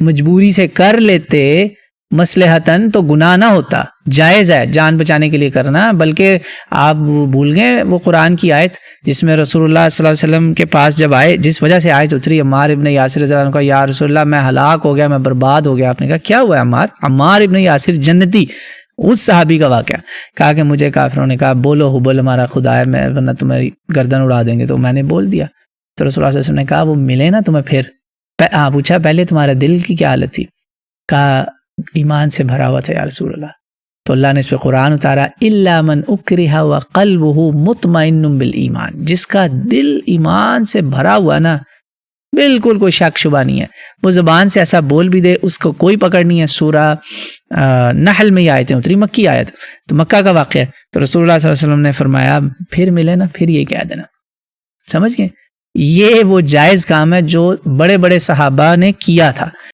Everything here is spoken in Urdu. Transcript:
مجبوری سے کر لیتے مصلحتاً تو گناہ نہ ہوتا، جائز ہے جان بچانے کے لیے کرنا، بلکہ آپ بھول گئے وہ قرآن کی آیت جس میں رسول اللہ صلی اللہ علیہ وسلم کے پاس جب آئے، جس وجہ سے آیت اتری، عمار ابن یاسر رضی اللہ عنہ کا، یا رسول اللہ میں ہلاک ہو گیا، میں برباد ہو گیا. آپ نے کہا کیا ہوا ہے عمار ابن یاسر جنتی، اس صحابی کا واقعہ. کہا کہ مجھے کافروں نے کہا بولو حبل ہمارا خدا ہے، میں ورنہ تمہاری گردن اڑا دیں گے، تو میں نے بول دیا. تو رسول اللہ صلی اللہ علیہ وسلم نے کہا وہ ملے نا تمہیں پھر؟ پوچھا پہلے تمہارا دل کی کیا حالت تھی؟ کہا ایمان سے بھرا ہوا تھا یا رسول اللہ. تو اللہ نے اس پہ قرآن اتارا، الا من اکرہ وقلبہ مطمئن بالایمان، جس کا دل ایمان سے بھرا ہوا نا، بالکل کوئی شک شبہ نہیں ہے، وہ زبان سے ایسا بول بھی دے اس کو کوئی پکڑ نہیں ہے. سورہ نحل میں یہ آیتیں اتری، مکی آیت، تو مکہ کا واقعہ ہے. تو رسول اللہ صلی اللہ علیہ وسلم نے فرمایا پھر ملے نا پھر یہ کہہ دینا. سمجھ گئے؟ یہ وہ جائز کام ہے جو بڑے بڑے صحابہ نے کیا تھا.